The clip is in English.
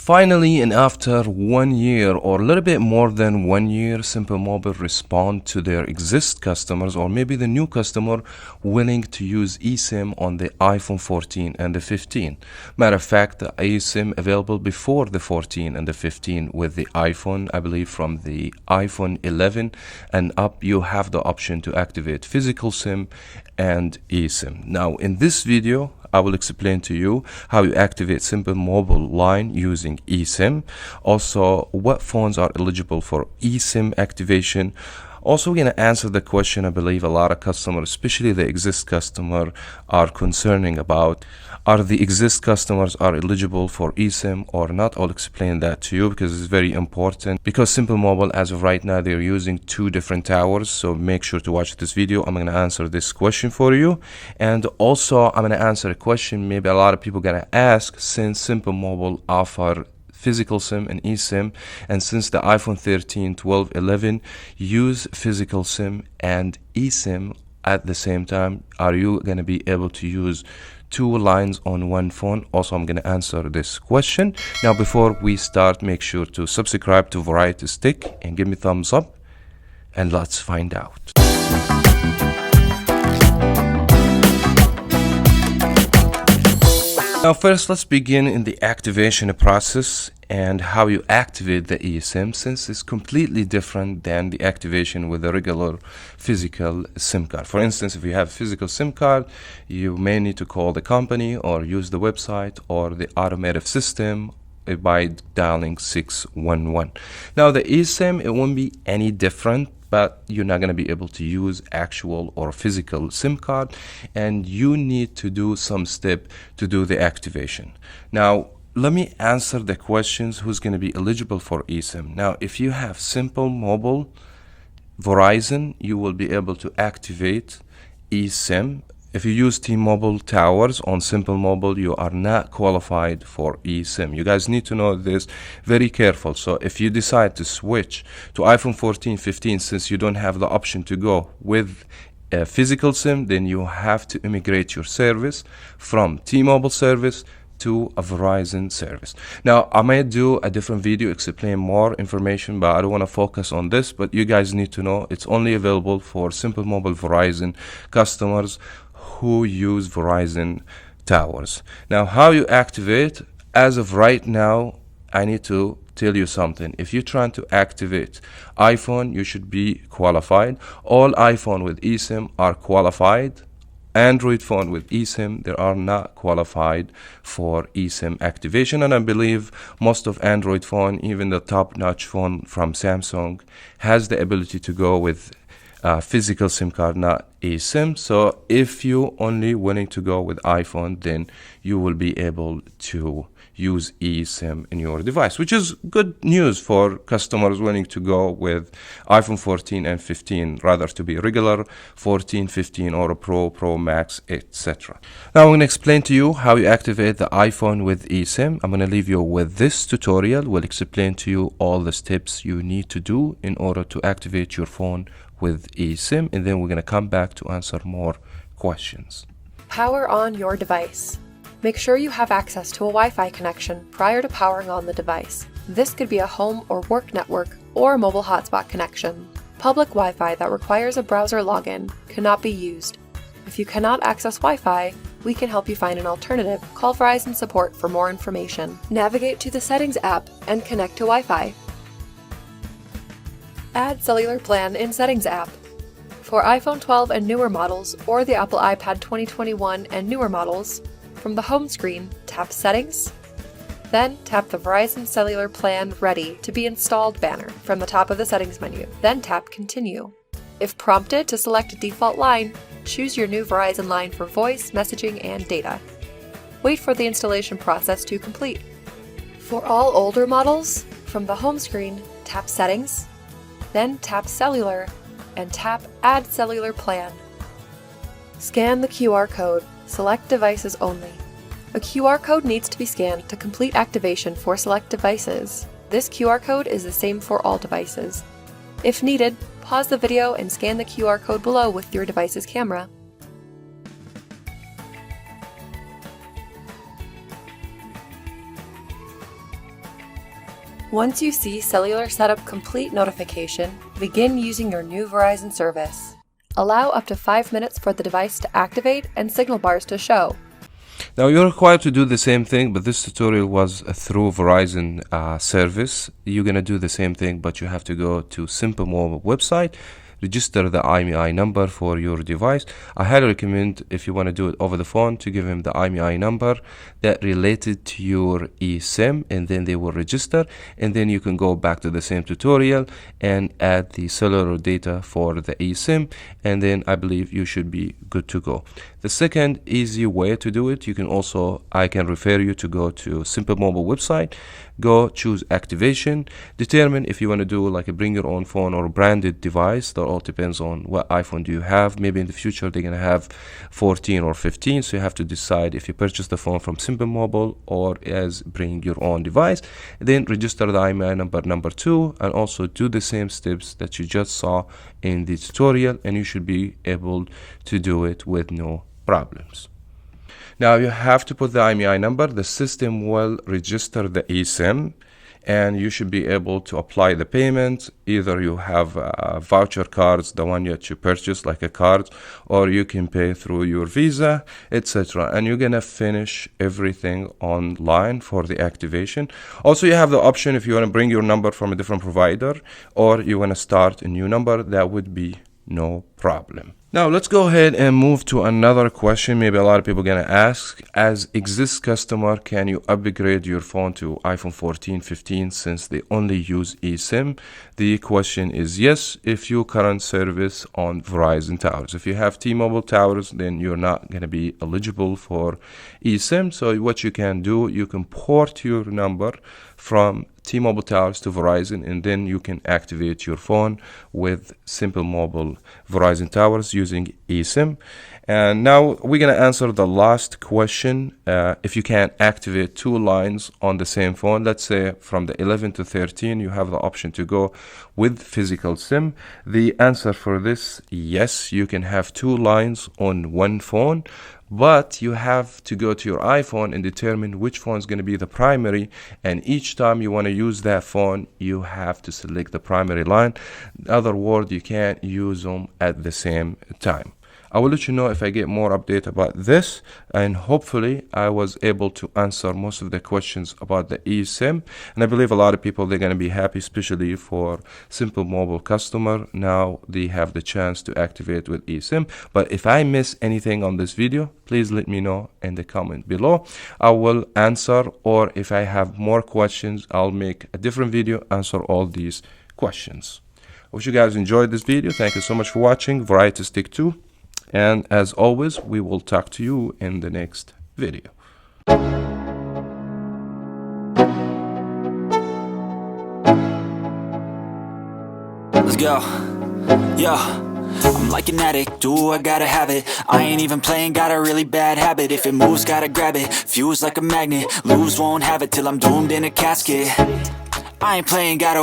Finally, and after 1 year or a little bit more than 1 year, Simple Mobile respond to their existing customers or maybe the new customer willing to use eSIM on the iPhone 14 and the 15. Matter of fact, the eSIM available before the 14 and the 15 with the iPhone. I believe from the iPhone 11 and up, you have the option to activate physical SIM and eSIM. Now, in this video, I will explain to you how you activate Simple Mobile line using eSIM. Also, what phones are eligible for eSIM activation. Also, we're going to answer the question I believe a lot of customers, especially the exist customer, are concerning about. Are the exist customers are eligible for eSIM or not? I'll explain that to you because it's very important. Because Simple Mobile, as of right now, they're using two different towers. So make sure to watch this video. I'm going to answer this question for you. And also, I'm going to answer a question maybe a lot of people going to ask, since Simple Mobile offer physical SIM and eSIM, and since the iPhone 13, 12, 11 use physical SIM and eSIM at the same time, are you going to be able to use two lines on one phone? Also, I'm going to answer this question. Now, before we start, make sure to subscribe to Variety Stick and give me thumbs up, and let's find out. Now, first, let's begin in the activation process and how you activate the eSIM, since it's completely different than the activation with a regular physical SIM card. For instance, if you have a physical SIM card, you may need to call the company or use the website or the automated system by dialing 611. Now, the eSIM, it won't be any different, but you're not going to be able to use actual or physical SIM card, and you need to do some step to do the activation. Now, let me answer the questions who's going to be eligible for eSIM. Now, if you have Simple Mobile, Verizon, you will be able to activate eSIM. If you use T-Mobile towers on Simple Mobile, you are not qualified for eSIM. You guys need to know this very careful. So if you decide to switch to iPhone 14, 15, since you don't have the option to go with a physical SIM, then you have to immigrate your service from T-Mobile service to a Verizon service. Now, I might do a different video explain more information, but I don't want to focus on this. But you guys need to know it's only available for Simple Mobile Verizon customers who use Verizon towers. Now, how you activate, as of right now, I need to tell you something. If you're trying to activate iPhone, you should be qualified. All iPhone with eSIM are qualified. Android phone with eSIM, they are not qualified for eSIM activation. And I believe most of Android phone, even the top-notch phone from Samsung, has the ability to go with physical SIM card, not eSIM. So if you only willing to go with iPhone, then you will be able to use eSIM in your device, which is good news for customers willing to go with iPhone 14 and 15, rather to be regular 14, 15, or a Pro Max, etc. Now I'm going to explain to you how you activate the iPhone with eSIM. I'm going to leave you with this tutorial. We'll explain to you all the steps you need to do in order to activate your phone with eSIM, and then we're going to come back to answer more questions. Power on your device. Make sure you have access to a Wi-Fi connection prior to powering on the device. This could be a home or work network or a mobile hotspot connection. Public Wi-Fi that requires a browser login cannot be used. If you cannot access Wi-Fi, we can help you find an alternative. Call Verizon support for more information. Navigate to the Settings app and connect to Wi-Fi. Add cellular plan in Settings app. For iPhone 12 and newer models, or the Apple iPad 2021 and newer models, from the home screen, tap Settings, then tap the Verizon Cellular Plan Ready to be Installed banner from the top of the Settings menu, then tap Continue. If prompted to select a default line, choose your new Verizon line for voice, messaging, and data. Wait for the installation process to complete. For all older models, from the home screen, tap Settings, then tap Cellular, and tap Add Cellular Plan. Scan the QR code. Select devices only. A QR code needs to be scanned to complete activation for select devices. This QR code is the same for all devices. If needed, pause the video and scan the QR code below with your device's camera. Once you see Cellular Setup Complete notification, begin using your new Verizon service. Allow up to 5 minutes for the device to activate and signal bars to show. Now you're required to do the same thing, but this tutorial was through Verizon service. You're gonna do the same thing, but you have to go to Simple Mobile website, register the IMEI number for your device. I highly recommend, if you want to do it over the phone, to give him the IMEI number that related to your eSIM, and then they will register, and then you can go back to the same tutorial and add the cellular data for the eSIM, and then I believe you should be good to go. The second easy way to do it, I can refer you to go to Simple Mobile website, go choose activation, determine if you want to do like a bring your own phone or a branded device. That all depends on what iPhone do you have. Maybe in the future they're gonna have 14 or 15, so you have to decide if you purchase the phone from Simple Mobile or as bring your own device. Then register the IMEI number 2, and also do the same steps that you just saw in the tutorial, and you should be able to do it with no problems. Now you have to put the IMEI number. The system will register the eSIM, and you should be able to apply the payment. Either you have voucher cards, the one that you purchased like a card, or you can pay through your Visa, etc. And you're gonna finish everything online for the activation. Also, you have the option if you want to bring your number from a different provider or you want to start a new number, that would be no problem. Now let's go ahead and move to another question. Maybe a lot of people are gonna ask, as existing customer, can you upgrade your phone to iPhone 14, 15 since they only use eSIM? The question is yes, if you current service on Verizon towers. If you have T-Mobile towers, then you're not gonna be eligible for eSIM. So what you can do, you can port your number from T-Mobile towers to Verizon, and then you can activate your phone with Simple Mobile Verizon towers using eSIM. And now we're gonna answer the last question. If you can activate 2 lines on the same phone, let's say from the 11 to 13, you have the option to go with physical SIM. The answer for this, yes, you can have 2 lines on one phone, but you have to go to your iPhone and determine which phone is going to be the primary, and each time you want to use that phone, you have to select the primary line. In other words, you can't use them at the same time. I will let you know if I get more update about this, and hopefully I was able to answer most of the questions about the eSIM, and I believe a lot of people, they're going to be happy, especially for Simple Mobile customer. Now they have the chance to activate with eSIM. But if I miss anything on this video, please let me know in the comment below. I will answer, or if I have more questions, I'll make a different video, answer all these questions. I wish you guys enjoyed this video. Thank you so much for watching. Variety Stick 2. And as always, we will talk to you in the next video. Let's go. Yo, I'm like an addict, do I gotta have it. I ain't even playing, got a really bad habit. If it moves, gotta grab it, fuse like a magnet. Lose, won't have it till I'm doomed in a casket. I ain't playing, gotta